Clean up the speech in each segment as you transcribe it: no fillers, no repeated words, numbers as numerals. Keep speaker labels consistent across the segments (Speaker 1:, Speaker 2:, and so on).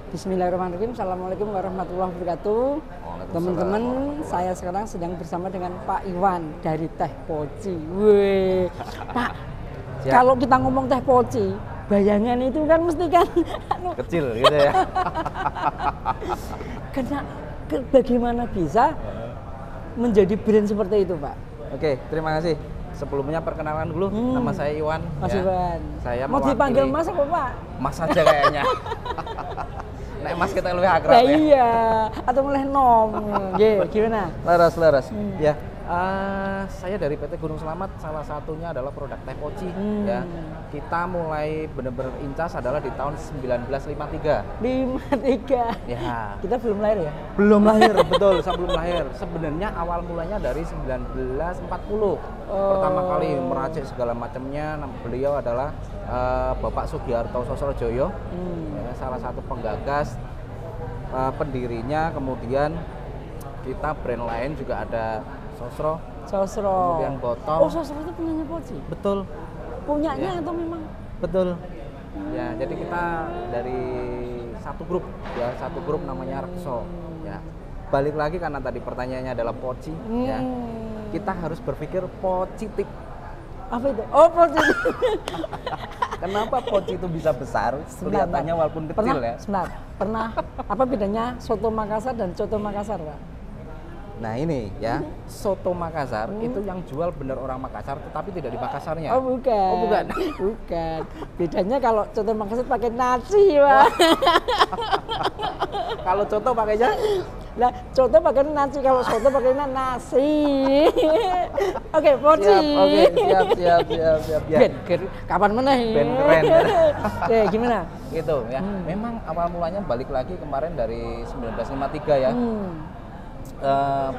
Speaker 1: Bismillahirrahmanirrahim. Assalamualaikum warahmatullahi wabarakatuh. Teman-teman, saya sekarang sedang bersama dengan Pak Iwan dari Teh Poci. Wih, Pak, kalau kita ngomong Teh Poci, bayangan itu kan mesti kan
Speaker 2: kecil gitu ya.
Speaker 1: Bagaimana bisa menjadi brand seperti itu, Pak?
Speaker 2: Oke, terima kasih. Sebelumnya perkenalan dulu, nama saya Iwan.
Speaker 1: Mas Iwan.
Speaker 2: Saya
Speaker 1: mau dipanggil Mas apa Pak?
Speaker 2: Mas aja kayaknya. Nek Mas kita lebih akrab ya.
Speaker 1: Iya, atau mulai nom. Gimana?
Speaker 2: Leres. Ya, saya dari PT Gunung Selamat, salah satunya adalah produk Teh Poci. Ya, kita mulai benar-benar incas adalah di tahun 1953.
Speaker 1: 53.
Speaker 2: Ya.
Speaker 1: Kita belum lahir ya?
Speaker 2: Belum lahir, betul. Saya belum lahir. Sebenarnya awal mulanya dari 1940. Pertama kali meracik segala macamnya. Beliau adalah Bapak Sugiarto Sosrojoyo, ya, salah satu penggagas, pendirinya. Kemudian kita brand lain juga ada Sosro. Kemudian Botol.
Speaker 1: Oh, Sosro itu punyanya Poci?
Speaker 2: Betul.
Speaker 1: Punyanya
Speaker 2: Ya.
Speaker 1: atau memang?
Speaker 2: Betul. Ya, jadi kita dari satu grup, ya, satu grup namanya Rekso. Ya. Balik lagi karena tadi pertanyaannya adalah Poci, ya. Kita harus berpikir positif.
Speaker 1: Apa itu? Oh, positif.
Speaker 2: Kenapa Poci itu bisa besar? Kelihatannya walaupun kecil ya.
Speaker 1: Pernah apa bedanya soto Makassar dan coto Makassar, Pak?
Speaker 2: Nah ini ya, soto Makassar itu yang jual bener orang Makassar, tetapi tidak di Makassarnya.
Speaker 1: Oh bukan.
Speaker 2: Oh bukan.
Speaker 1: Bukan. Bedanya kalau coto Makassar pakai nasi, Pak.
Speaker 2: Kalau coto pakainya?
Speaker 1: Lah, coto pakai nasi, kalau soto pakai nasi. Oke, Poci.
Speaker 2: Oke, siap. Ya.
Speaker 1: Ben, kapan meneh?
Speaker 2: Ben keren.
Speaker 1: Oke, gimana?
Speaker 2: Gitu ya. Memang awal mulanya balik lagi kemarin dari 1953 ya.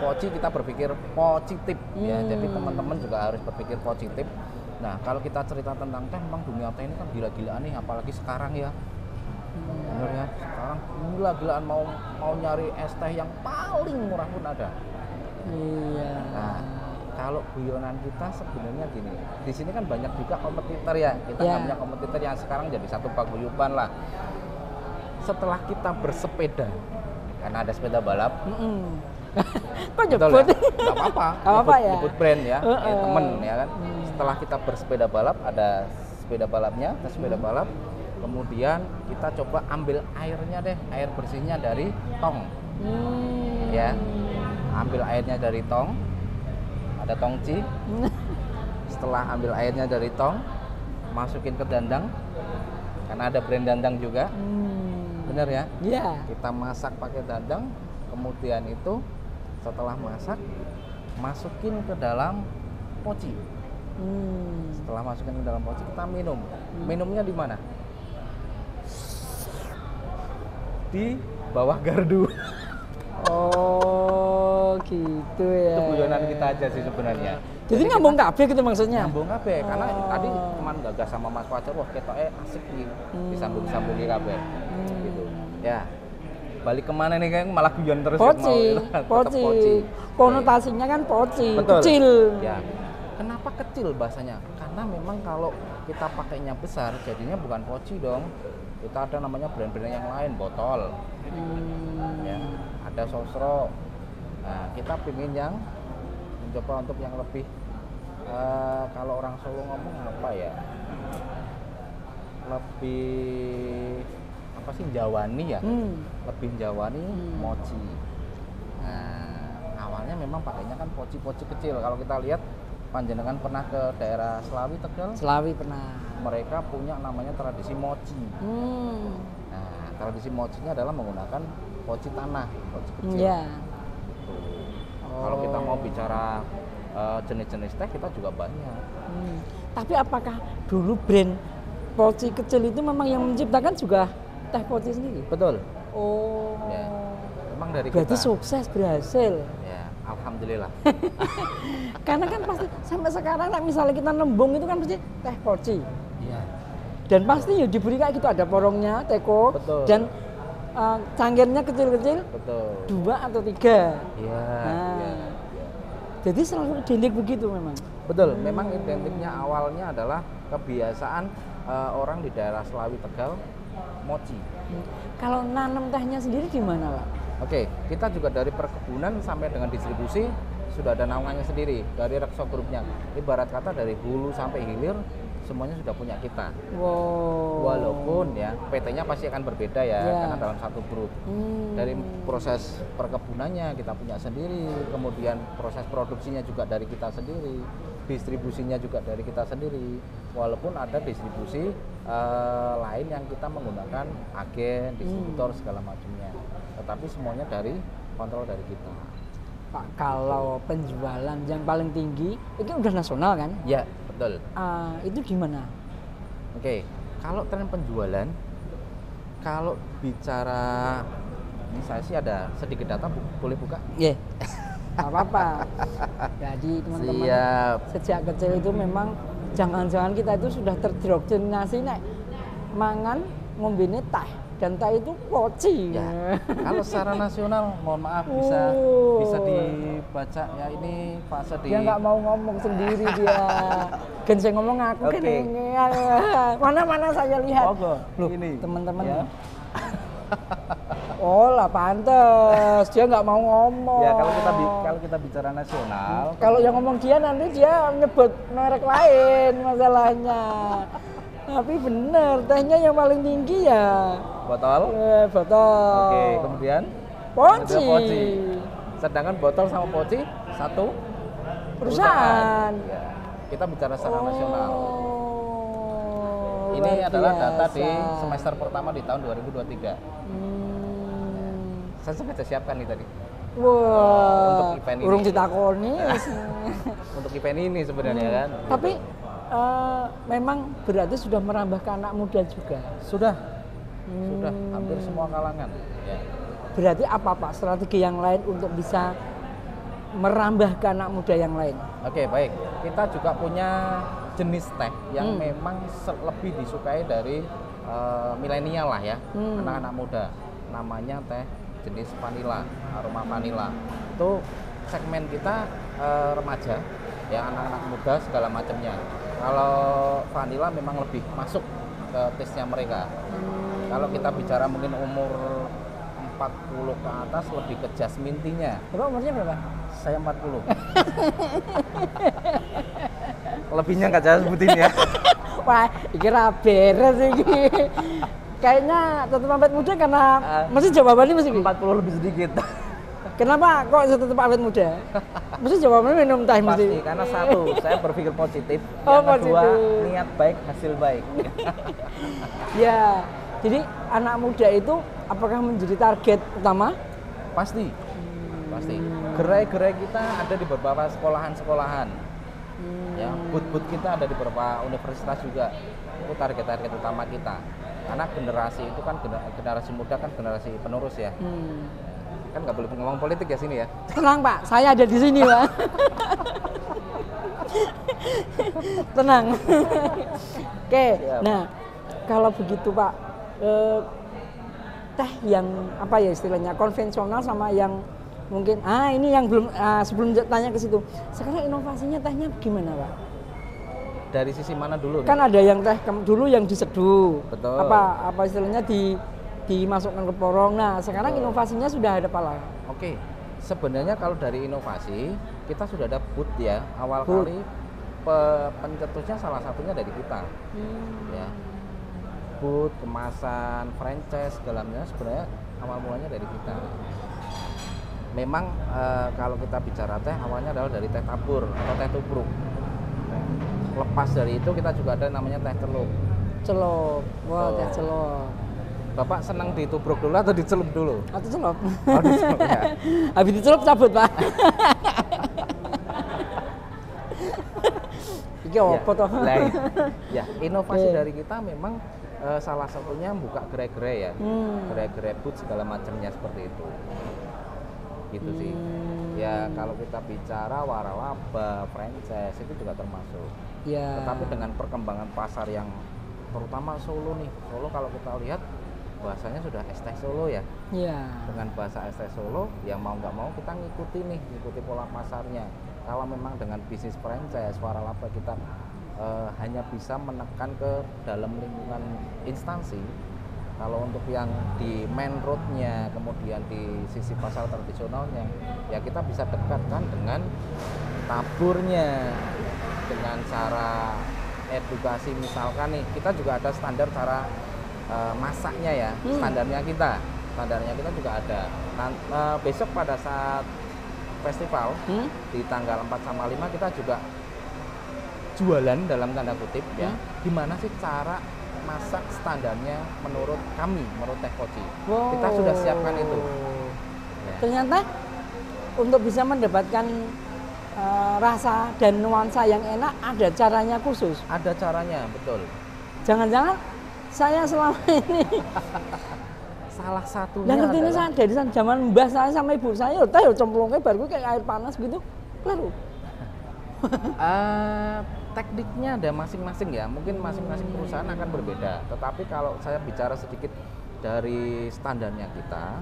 Speaker 2: Poci kita berpikir positif ya. Jadi teman-teman juga harus berpikir positif. Nah, kalau kita cerita tentang teh, memang dunia teh ini kan gila-gilaan nih, apalagi sekarang ya. Bener ya, sekarang gila-gilaan mau nyari es teh yang paling murah pun ada.
Speaker 1: Iya.
Speaker 2: Nah, kalau guyonan kita sebenarnya gini, di sini kan banyak juga kompetitor ya. Kita nggak punya kompetitor yang sekarang jadi satu paguyuban lah. Setelah kita bersepeda, karena ada sepeda balap.
Speaker 1: Kok nyebut?
Speaker 2: Ya? Gak apa-apa.
Speaker 1: Ya.
Speaker 2: Nyebut brand ya, temen ya kan. Setelah kita bersepeda balap, ada sepeda balapnya, sepeda balap. Kemudian kita coba ambil airnya deh, air bersihnya dari tong. Ya. Ambil airnya dari tong. Ada tongci. Setelah ambil airnya dari tong, masukin ke dandang. Karena ada brand dandang juga. Bener ya?
Speaker 1: Iya.
Speaker 2: Kita masak pakai dandang, kemudian itu setelah masak masukin ke dalam poci. Setelah masukin ke dalam poci kita minum. Minumnya di mana? Di bawah gardu.
Speaker 1: Oh, gitu ya.
Speaker 2: Itu guyonan kita aja sih sebenarnya.
Speaker 1: Jadi nyambung kabeh gitu maksudnya?
Speaker 2: Nyambung kabeh, karena tadi teman gagas sama Mas Fajar, wah ketoke asik nih, disambung-sambungi kabeh. Gitu. Ya. Balik kemana nih kan malah guyon terus.
Speaker 1: Poci. Konotasinya kan Poci.
Speaker 2: Betul.
Speaker 1: Kecil.
Speaker 2: Ya. Kenapa kecil bahasanya? Karena memang kalau kita pakainya besar, jadinya bukan Poci dong. Kita ada namanya brand-brand yang lain, Botol. Ya, ada Sosro. Nah, kita pingin yang mencoba untuk yang lebih kalau orang Solo ngomong apa ya? Lebih apa sih, Jawani ya? Lebih Jawani, mochi. Nah, awalnya memang pakainya kan poci-poci kecil. Kalau kita lihat, panjenengan pernah ke daerah Selawi, Tegal?
Speaker 1: Selawi pernah.
Speaker 2: Mereka punya namanya tradisi mochi. Nah, tradisi mochinya adalah menggunakan poci tanah, poci kecil.
Speaker 1: Iya.
Speaker 2: Kalau kita mau bicara jenis-jenis teh, kita juga banyak.
Speaker 1: Tapi apakah dulu brand Poci kecil itu memang yang menciptakan juga Teh Poci sendiri?
Speaker 2: Betul.
Speaker 1: Oh.
Speaker 2: Ya. Memang dari
Speaker 1: berarti
Speaker 2: kita.
Speaker 1: Sukses, berhasil.
Speaker 2: Ya, alhamdulillah.
Speaker 1: Karena kan pasti sampai sekarang misalnya kita nembung itu kan pasti Teh Poci.
Speaker 2: Iya.
Speaker 1: Dan pasti ya diberi kayak gitu, ada porongnya, teko.
Speaker 2: Betul.
Speaker 1: Dan cangkirnya kecil-kecil.
Speaker 2: Betul.
Speaker 1: 2 atau 3.
Speaker 2: Iya.
Speaker 1: Nah.
Speaker 2: Ya.
Speaker 1: Jadi selalu identik begitu memang.
Speaker 2: Betul, memang identiknya awalnya adalah kebiasaan orang di daerah Selawi Tegal, Mochi.
Speaker 1: Kalau nanam tehnya sendiri di mana, Pak?
Speaker 2: Oke, kita juga dari perkebunan sampai dengan distribusi sudah ada naungannya sendiri dari Rekso Grupnya. Ibarat kata dari hulu sampai hilir semuanya sudah punya kita.
Speaker 1: Wow.
Speaker 2: Walaupun ya PT-nya pasti akan berbeda ya, karena dalam satu grup. Dari proses perkebunannya kita punya sendiri, kemudian proses produksinya juga dari kita sendiri, distribusinya juga dari kita sendiri. Walaupun ada distribusi lain yang kita menggunakan agen, distributor segala macamnya, tetapi semuanya dari kontrol dari kita.
Speaker 1: Pak, kalau penjualan yang paling tinggi itu udah nasional kan?
Speaker 2: Ya, betul.
Speaker 1: Itu di mana?
Speaker 2: Oke, kalau tren penjualan, kalau bicara, ini saya sih ada sedikit data, boleh buka?
Speaker 1: Iya. Gak apa-apa. Jadi teman-teman sejak kecil itu memang jangan-jangan kita itu sudah terdoktrinasi nek mangan ngombene teh. Dan teh itu poci.
Speaker 2: Ya, kalau secara nasional, mohon maaf bisa dibaca ya, ini Pak Sedi.
Speaker 1: Dia nggak mau ngomong sendiri dia. Kan saya ngomong aku kan ini. Mana saya lihat. Loh, ini teman-teman. Ya. Oh lah pantes, dia nggak mau ngomong.
Speaker 2: Ya kalau kita bicara nasional.
Speaker 1: Kalau yang ngomong dia nanti dia nyebut merek lain masalahnya. Tapi bener, tehnya yang paling tinggi ya
Speaker 2: botol.
Speaker 1: Botol.
Speaker 2: Oke, kemudian
Speaker 1: poci.
Speaker 2: Sedangkan botol sama poci satu
Speaker 1: perusahaan.
Speaker 2: Ya, kita bicara secara nasional. Ini adalah data di semester pertama di tahun 2023. Saya sengaja siapkan nih tadi.
Speaker 1: Wah,
Speaker 2: untuk event ini.
Speaker 1: Urung ditakoni.
Speaker 2: Untuk event ini sebenarnya kan.
Speaker 1: Tapi memang berarti sudah merambah ke anak muda juga.
Speaker 2: Sudah hampir semua kalangan. Ya.
Speaker 1: Berarti apa Pak strategi yang lain untuk bisa merambah ke anak muda yang lain?
Speaker 2: Oke, baik. Kita juga punya jenis teh yang memang lebih disukai dari milenial lah ya, anak-anak muda. Namanya teh jenis vanilla, aroma vanilla. Itu segmen kita remaja, ya anak-anak muda segala macamnya. Kalau vanilla memang lebih masuk ke taste-nya mereka. Kalau kita bicara mungkin umur 40 ke atas lebih ke jasmine tea-nya.
Speaker 1: Bapak umurnya berapa?
Speaker 2: Saya 40. Lebihnya nggak saya sebutin ya.
Speaker 1: Wah, kira beres ini. Kayaknya tetap awet muda karena masih jawabannya masih
Speaker 2: 40 lebih sedikit.
Speaker 1: Kenapa kok tetap awet muda? Mesti jawabannya minum teh mesti.
Speaker 2: Pasti, karena satu, saya berpikir positif.
Speaker 1: Oh,
Speaker 2: yang kedua,
Speaker 1: positif.
Speaker 2: niat baik, hasil baik.
Speaker 1: Ya, jadi anak muda itu apakah menjadi target utama?
Speaker 2: Pasti, pasti. Gerai-gerai kita ada di beberapa sekolahan-sekolahan. Ya, booth-booth kita ada di beberapa universitas juga. Itu target-target utama kita. Karena generasi itu kan generasi muda kan generasi penerus ya. Kan nggak boleh ngomong politik ya sini ya.
Speaker 1: Tenang Pak, saya ada di sini Pak. Tenang. Oke, nah kalau begitu Pak, teh yang apa ya istilahnya konvensional sama yang mungkin ini yang belum sebelum tanya ke situ. Sekarang inovasinya tehnya gimana Pak?
Speaker 2: Dari sisi mana dulu?
Speaker 1: Kan ada yang teh dulu yang diseduh.
Speaker 2: Betul.
Speaker 1: Apa istilahnya dimasukkan ke porong. Nah, sekarang inovasinya sudah ada apa?
Speaker 2: Oke. Sebenarnya kalau dari inovasi, kita sudah ada booth ya. Awal
Speaker 1: booth.
Speaker 2: Kali pencetusnya salah satunya dari kita. Ya. Booth, kemasan, franchise, segalanya sebenarnya awal mulanya dari kita. Memang kalau kita bicara teh awalnya adalah dari teh tabur atau teh tubruk. Lepas dari itu kita juga ada namanya teh celup.
Speaker 1: Celup, wah teh celup.
Speaker 2: Bapak senang ditubruk dulu atau dicelup dulu?
Speaker 1: Atau celup.
Speaker 2: Oh dicelup ya.
Speaker 1: Habis dicelup cabut Pak. Iki apa toh?
Speaker 2: Ya, inovasi dari kita memang salah satunya buka gerai-gerai ya. Gerai-gerai booth segala macamnya seperti itu. Gitu sih. Ya kalau kita bicara waralaba, franchise itu juga termasuk.
Speaker 1: Ya.
Speaker 2: Tetapi dengan perkembangan pasar yang terutama Solo nih. Solo kalau kita lihat bahasanya sudah es teh Solo ya.
Speaker 1: Iya.
Speaker 2: Dengan bahasa es teh Solo, yang mau nggak mau kita ngikuti pola pasarnya. Kalau memang dengan bisnis franchise waralaba kita hanya bisa menekan ke dalam lingkungan instansi. Kalau untuk yang di main roadnya, kemudian di sisi pasar tradisionalnya, ya kita bisa dekatkan dengan taburnya, dengan cara edukasi. Misalkan nih, kita juga ada standar cara masaknya ya, standarnya kita juga ada. Besok pada saat festival di tanggal 4 sama 5 kita juga jualan dalam tanda kutip ya. Gimana sih cara masak standarnya menurut kami, menurut Teh Poci.
Speaker 1: Wow.
Speaker 2: Kita sudah siapkan itu. Ya.
Speaker 1: Ternyata untuk bisa mendapatkan rasa dan nuansa yang enak ada caranya khusus.
Speaker 2: Ada caranya, betul.
Speaker 1: Jangan-jangan saya selama ini
Speaker 2: salah satunya
Speaker 1: yang ngerti ini
Speaker 2: adalah
Speaker 1: saya dari zaman mbah saya sama ibu saya, teh cemplungnya baru kayak air panas gitu, lalu.
Speaker 2: Tekniknya ada masing-masing ya, mungkin masing-masing perusahaan akan berbeda. Tetapi kalau saya bicara sedikit dari standarnya kita,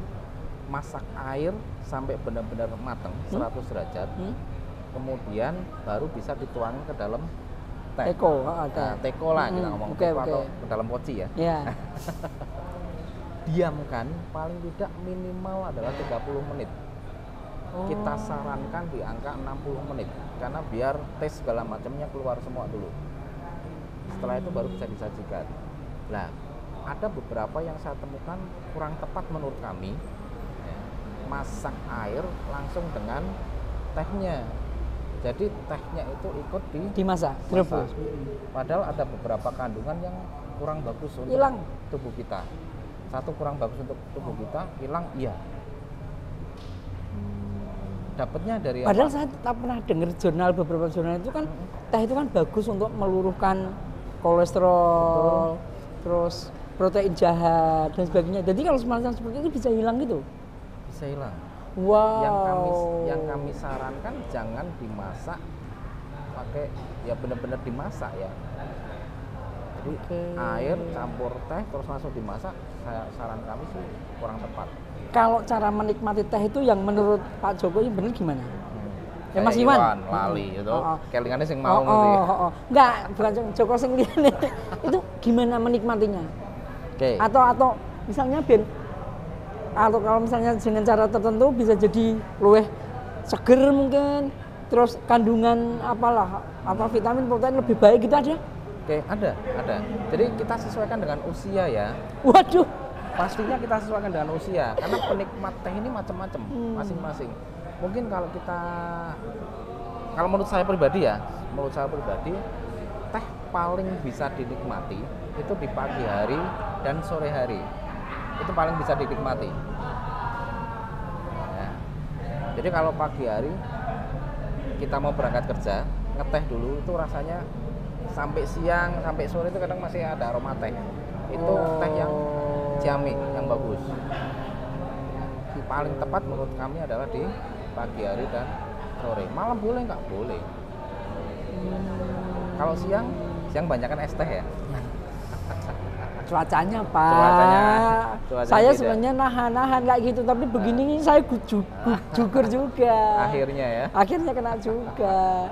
Speaker 2: masak air sampai benar-benar matang 100 derajat, kemudian baru bisa dituang ke dalam teh.
Speaker 1: Teko, ada.
Speaker 2: Teko lah kita ngomong, teko atau ke dalam poci ya.
Speaker 1: Yeah.
Speaker 2: Diamkan paling tidak minimal adalah 30 menit. Kita sarankan di angka 60 menit karena biar tes segala macamnya keluar semua dulu. Setelah itu baru bisa disajikan. Nah, ada beberapa yang saya temukan kurang tepat menurut kami. Masak air langsung dengan tehnya. Jadi tehnya itu ikut
Speaker 1: dimasak, direbus.
Speaker 2: Padahal ada beberapa kandungan yang kurang bagus untuk
Speaker 1: hilang
Speaker 2: tubuh kita. Satu, kurang bagus untuk tubuh kita, hilang iya. Dapatnya dari
Speaker 1: padahal
Speaker 2: apa?
Speaker 1: Saya tak pernah dengar beberapa jurnal itu kan teh itu kan bagus untuk meluruhkan kolesterol, terus protein jahat dan sebagainya. Jadi kalau semacam seperti itu bisa hilang gitu?
Speaker 2: Bisa hilang.
Speaker 1: Wow.
Speaker 2: Yang kami sarankan jangan dimasak pakai, ya benar-benar dimasak ya. Jadi air campur teh terus langsung dimasak, saran kami sih kurang tepat.
Speaker 1: Kalau cara menikmati teh itu yang menurut Pak Joko ini benar gimana? Ya Mas
Speaker 2: Iwan lali itu. Kelingannya sing mau mesti.
Speaker 1: Enggak, bukan Joko sing liyane. Itu gimana menikmatinya?
Speaker 2: Oke.
Speaker 1: Atau misalnya atau kalau misalnya dengan cara tertentu bisa jadi luweh seger mungkin, terus kandungan vitamin protein lebih baik gitu ada?
Speaker 2: Oke, ada. Jadi kita sesuaikan dengan usia ya.
Speaker 1: Waduh.
Speaker 2: Pastinya kita sesuaikan dengan usia karena penikmat teh ini macam-macam masing-masing. Mungkin kalau menurut saya pribadi teh paling bisa dinikmati itu di pagi hari dan sore hari. Itu paling bisa dinikmati. Ya. Jadi kalau pagi hari kita mau berangkat kerja, ngeteh dulu itu rasanya sampai siang, sampai sore itu kadang masih ada aroma teh. Itu teh yang Ciamik yang bagus. Paling tepat menurut kami adalah di pagi hari dan sore. Malam boleh nggak boleh. Kalau siang banyakan es teh ya.
Speaker 1: Cuacanya Pak.
Speaker 2: Cuacanya
Speaker 1: saya
Speaker 2: beda.
Speaker 1: sebenarnya nahan kayak gitu, tapi begini saya jugur juga. Akhirnya kena juga.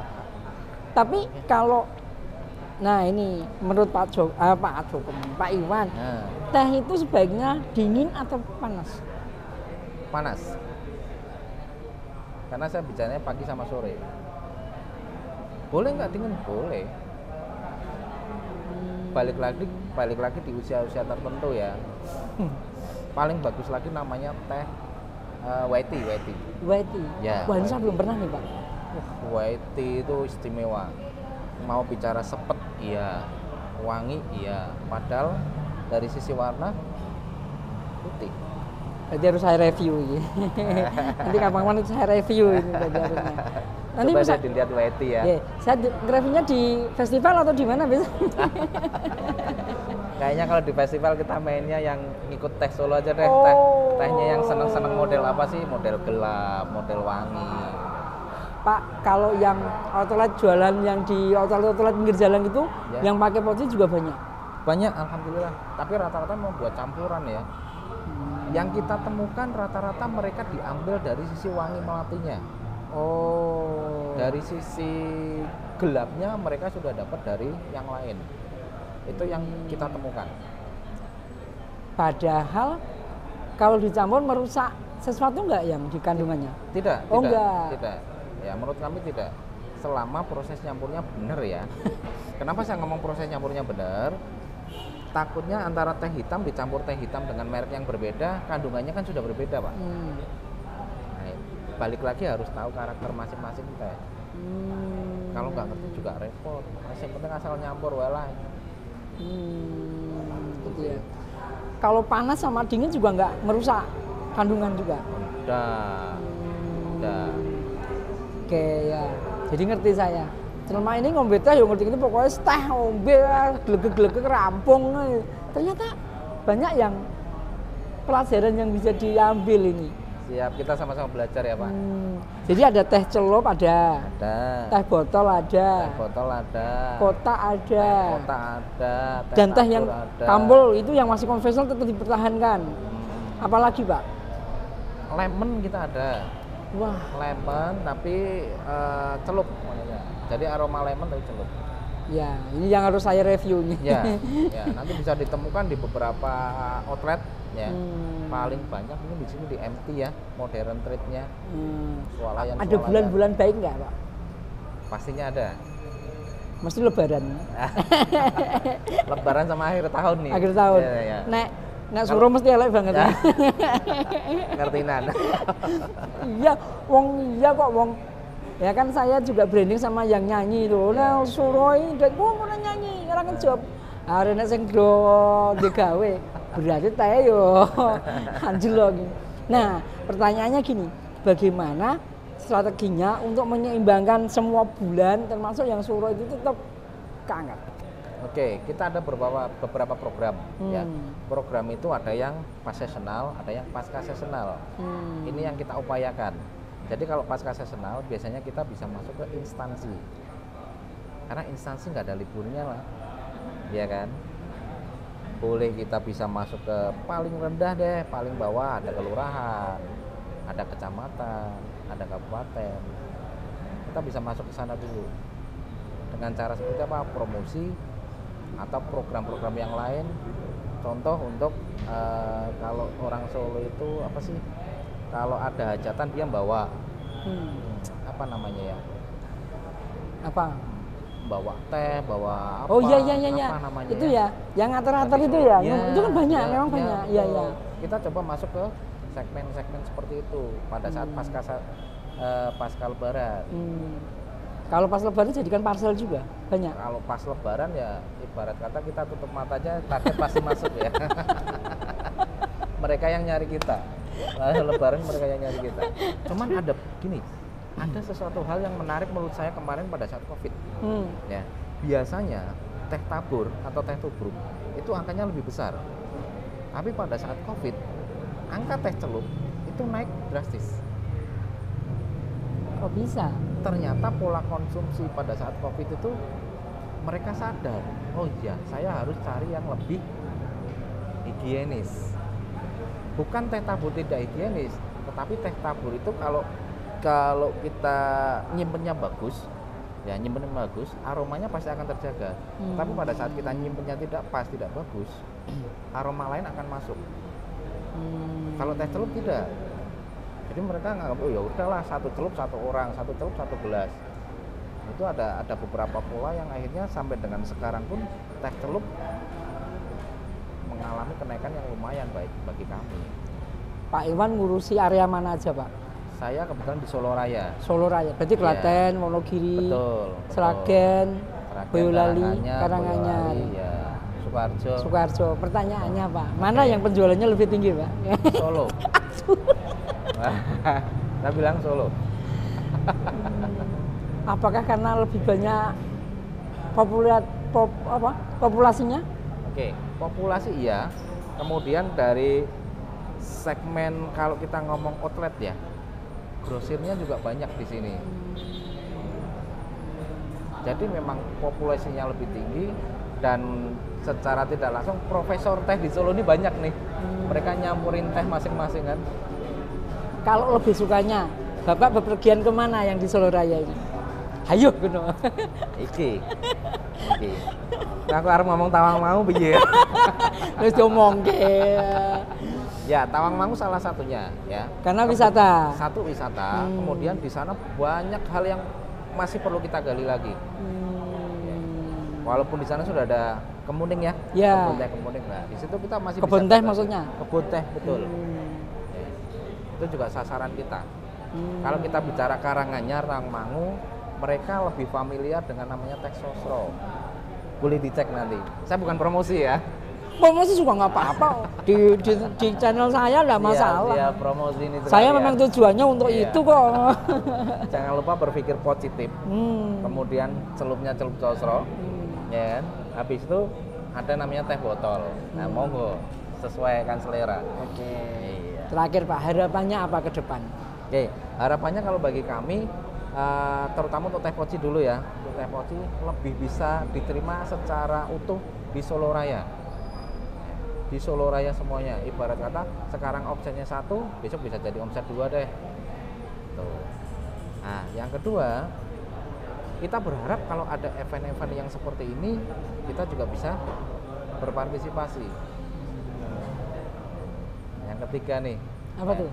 Speaker 1: Tapi kalau ini menurut Pak Iwan, teh itu sebaiknya dingin atau panas?
Speaker 2: Panas. Karena saya bicaranya pagi sama sore. Boleh nggak dingin? Boleh. Balik lagi di usia tertentu ya. Paling bagus lagi namanya teh white tea. Ya.
Speaker 1: Wah, ini saya belum pernah nih Pak.
Speaker 2: White tea itu istimewa. Mau bicara sepet iya, wangi iya, padahal dari sisi warna putih.
Speaker 1: Jadi harus saya review ini. Nanti kapan-kapan itu saya review ini harusnya. Nanti
Speaker 2: coba
Speaker 1: bisa
Speaker 2: dilihat WT ya.
Speaker 1: Yeah, saya reviewnya di festival atau di mana bisa?
Speaker 2: Kayaknya kalau di festival kita mainnya yang ngikut teh Solo aja deh. Tehnya yang seneng-seneng model apa sih? Model gelap, model wangi.
Speaker 1: Pak, kalau yang outlet jualan yang di outlet pinggir jalan itu, yang pakai poci juga banyak?
Speaker 2: Banyak, alhamdulillah. Tapi rata-rata mau buat campuran ya. Yang kita temukan rata-rata mereka diambil dari sisi wangi melatinya.
Speaker 1: Oh.
Speaker 2: Dari sisi gelapnya mereka sudah dapat dari yang lain. Itu yang kita temukan.
Speaker 1: Padahal kalau dicampur merusak sesuatu nggak yang di kandungannya?
Speaker 2: Tidak,
Speaker 1: Oh,
Speaker 2: tidak,
Speaker 1: enggak.
Speaker 2: tidak. Ya menurut kami tidak. Selama proses nyampurnya benar ya. Kenapa saya ngomong proses nyampurnya benar? Takutnya antara teh hitam dicampur teh hitam dengan merek yang berbeda, kandungannya kan sudah berbeda, Pak. Nah, balik lagi harus tahu karakter masing-masing teh. Kalau nggak ngerti juga repot. Masih penting asal nyampur wae.
Speaker 1: Gitu ya. Kalau panas sama dingin juga nggak merusak kandungan juga.
Speaker 2: Udah.
Speaker 1: Oke ya. Jadi ngerti saya. Selama ini ngombe teh ya ngerti itu pokoknya teh ngombe gelegek-gelegek rampung. Ternyata banyak yang pelajaran yang bisa diambil ini.
Speaker 2: Siap, kita sama-sama belajar ya, Pak.
Speaker 1: Jadi ada teh celup ada. Teh botol ada.
Speaker 2: Teh botol ada.
Speaker 1: Kotak ada.
Speaker 2: Kotak ada.
Speaker 1: Dan teh yang
Speaker 2: ada.
Speaker 1: kambol itu yang masih konvensional tetap dipertahankan. Apalagi, Pak?
Speaker 2: Lemon kita ada.
Speaker 1: Wah,
Speaker 2: Lemon tapi celup. Jadi aroma lemon tapi celup.
Speaker 1: ya ini yang harus saya review nih.
Speaker 2: Ya, nanti bisa ditemukan di beberapa outlet ya. Paling banyak mungkin di sini di MT ya, modern trade-nya.
Speaker 1: Ada bulan-bulan baik nggak, Pak?
Speaker 2: Pastinya ada.
Speaker 1: Mesti lebaran.
Speaker 2: Lebaran sama akhir tahun nih.
Speaker 1: Akhir tahun.
Speaker 2: Ya.
Speaker 1: Nek suruh mesti elek banget.
Speaker 2: Ya. Ngertinan.
Speaker 1: Iya kok wong. Ya kan saya juga branding sama yang nyanyi itu. Nah, suruh dan gua mau nyanyi, ora ngejawab. Arene sing do digawe. Berarti teh yo anjlok. Nah, pertanyaannya gini, bagaimana strateginya untuk menyeimbangkan semua bulan termasuk yang suruh itu tetap keangkat?
Speaker 2: Oke, kita ada beberapa program ya. Program itu ada yang pas seasonal, ada yang pasca seasonal. Ini yang kita upayakan. Jadi kalau pasca seasonal biasanya kita bisa masuk ke instansi. Karena instansi nggak ada liburnya lah. Ya kan? Boleh kita bisa masuk ke paling rendah deh, paling bawah ada kelurahan, ada kecamatan, ada kabupaten. Kita bisa masuk ke sana dulu. Dengan cara seperti apa? Promosi atau program-program yang lain. Contoh untuk kalau orang Solo itu apa sih? Kalau ada hajatan dia bawa apa namanya ya?
Speaker 1: Apa?
Speaker 2: Bawa teh, bawa apa?
Speaker 1: Oh iya.
Speaker 2: Apa namanya
Speaker 1: itu ya, yang atar-atar itu ya. Itu kan banyak, memang banyak. Iya.
Speaker 2: Kita coba masuk ke segmen-segmen seperti itu pada saat pasca Lebaran.
Speaker 1: Kalau pas Lebaran jadikan parcel juga banyak.
Speaker 2: Kalau pas Lebaran ya ibarat kata kita tutup matanya, target pasti masuk ya. Mereka yang nyari kita. Lebaran mereka yang nyari kita. Cuman ada gini, ada sesuatu hal yang menarik menurut saya kemarin pada saat COVID. Ya, biasanya teh tabur atau teh tubruk itu angkanya lebih besar. Tapi pada saat COVID, angka teh celup itu naik drastis.
Speaker 1: Kok bisa?
Speaker 2: Ternyata pola konsumsi pada saat COVID itu mereka sadar, oh iya, saya harus cari yang lebih higienis. Bukan teh tabur tidak higienis, tetapi teh tabur itu kalau kita nyimpennya bagus, ya nyimpennya bagus, aromanya pasti akan terjaga. Tapi pada saat kita nyimpennya tidak pas, tidak bagus, aroma lain akan masuk. Kalau teh celup tidak. Jadi mereka nganggap, oh ya udahlah, satu celup satu orang, satu celup satu gelas. Itu ada beberapa pola yang akhirnya sampai dengan sekarang pun teh celup mengalami kenaikan yang lumayan baik bagi kami. Pak
Speaker 1: Iwan ngurusi area mana aja, Pak?
Speaker 2: Saya kebetulan di Solo Raya.
Speaker 1: Solo Raya, berarti Klaten, ya. Wonogiri,
Speaker 2: Sragen,
Speaker 1: Boyolali, Karanganyar,
Speaker 2: ya,
Speaker 1: Sukoharjo. Pertanyaannya, Pak, mana yang penjualannya lebih tinggi, Pak?
Speaker 2: Solo. Saya bilang Solo.
Speaker 1: Apakah karena lebih banyak populasinya?
Speaker 2: Oke, populasi iya. Kemudian dari segmen kalau kita ngomong outlet ya, grosirnya juga banyak di sini. Jadi memang populasinya lebih tinggi dan secara tidak langsung profesor teh di Solo ini banyak nih. Mereka nyampurin teh masing-masing kan.
Speaker 1: Kalau lebih sukanya Bapak bepergian kemana yang di Solo Raya ini? Hayo ngono.
Speaker 2: Iki. Aku arep ngomong Tawangmangu piye?
Speaker 1: Wis diomongke.
Speaker 2: Ya, Tawangmangu salah satunya ya.
Speaker 1: Karena wisata.
Speaker 2: Satu wisata, kemudian di sana banyak hal yang masih perlu kita gali lagi. Walaupun di sana sudah ada kemuning ya.
Speaker 1: Ya.
Speaker 2: Kebun teh kemuning. Nah, di situ kita masih
Speaker 1: kebun teh maksudnya.
Speaker 2: Kebun teh, betul. Ya. Itu juga sasaran kita. Kalau kita bicara Karanganyar, Tawangmangu, mereka lebih familiar dengan namanya teh sosro. Boleh dicek nanti. Saya bukan promosi ya.
Speaker 1: Promosi juga nggak apa-apa. Di channel saya nggak masalah.
Speaker 2: Iya, promosi ini.
Speaker 1: Saya memang tujuannya untuk itu kok.
Speaker 2: Jangan lupa berpikir positif. Kemudian celupnya celup sosro. Ya kan? Habis itu ada namanya teh botol. Nah, monggo sesuaikan selera.
Speaker 1: Oke.
Speaker 2: Iya.
Speaker 1: Terakhir Pak, harapannya apa ke depan?
Speaker 2: Oke, harapannya kalau bagi kami, terutama untuk teh poci dulu ya, untuk teh poci lebih bisa diterima secara utuh di Solo Raya. Di Solo Raya semuanya, ibarat kata sekarang omsetnya 1, besok bisa jadi omset 2 deh. Tuh. Nah, yang kedua, kita berharap kalau ada event-event yang seperti ini, kita juga bisa berpartisipasi. Yang ketiga nih.
Speaker 1: Apa tuh?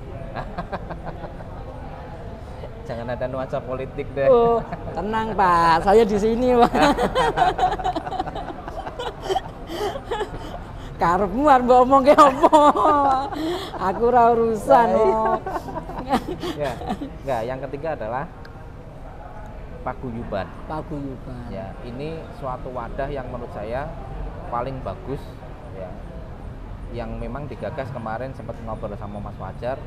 Speaker 2: Jangan ada nuansa politik deh.
Speaker 1: Oh, tenang Pak, saya di sini Pak. Karepmu arep ngomong ke apa? Aku ora urusan kok.
Speaker 2: Ya, enggak, yang ketiga adalah paguyuban.
Speaker 1: Paguyuban.
Speaker 2: Ya, ini suatu wadah yang menurut saya paling bagus ya. Yang memang digagas kemarin sempat ngobrol sama Mas Fajar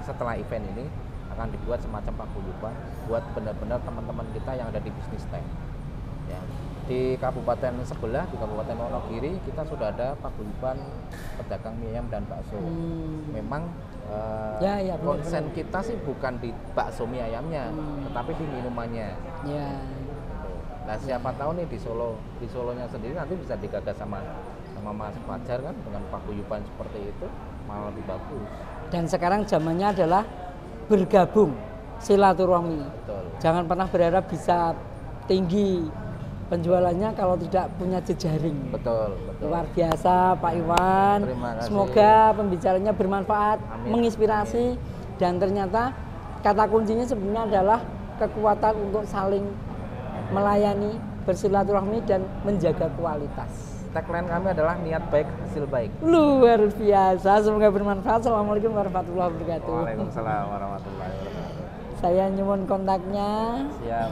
Speaker 2: setelah event ini akan dibuat semacam paguyuban buat benar-benar teman-teman kita yang ada di bisnis teh. Ya. Di kabupaten sebelah, di Kabupaten Wonogiri, kita sudah ada paguyuban pedagang mie ayam dan bakso. Memang konsen kita sih bukan di bakso mie ayamnya, tetapi di minumannya.
Speaker 1: Ya.
Speaker 2: Nah, siapa tahu nih di Solonya sendiri nanti bisa digagas sama Mas Fajar kan dengan paguyuban seperti itu malah lebih bagus.
Speaker 1: Dan sekarang zamannya adalah bergabung, silaturahmi.
Speaker 2: Betul.
Speaker 1: Jangan pernah berharap bisa tinggi penjualannya kalau tidak punya jejaring.
Speaker 2: Betul.
Speaker 1: Luar biasa Pak Iwan.
Speaker 2: Terima kasih.
Speaker 1: Semoga pembicaranya bermanfaat,
Speaker 2: Amin.
Speaker 1: menginspirasi. Amin. Dan ternyata kata kuncinya sebenarnya adalah kekuatan untuk saling melayani, bersilaturahmi dan menjaga kualitas.
Speaker 2: Tagline kami adalah niat baik, hasil baik.
Speaker 1: Luar biasa, semoga bermanfaat. Assalamualaikum warahmatullahi wabarakatuh.
Speaker 2: Waalaikumsalam warahmatullahi wabarakatuh.
Speaker 1: Saya nyuwun kontaknya.
Speaker 2: Siap.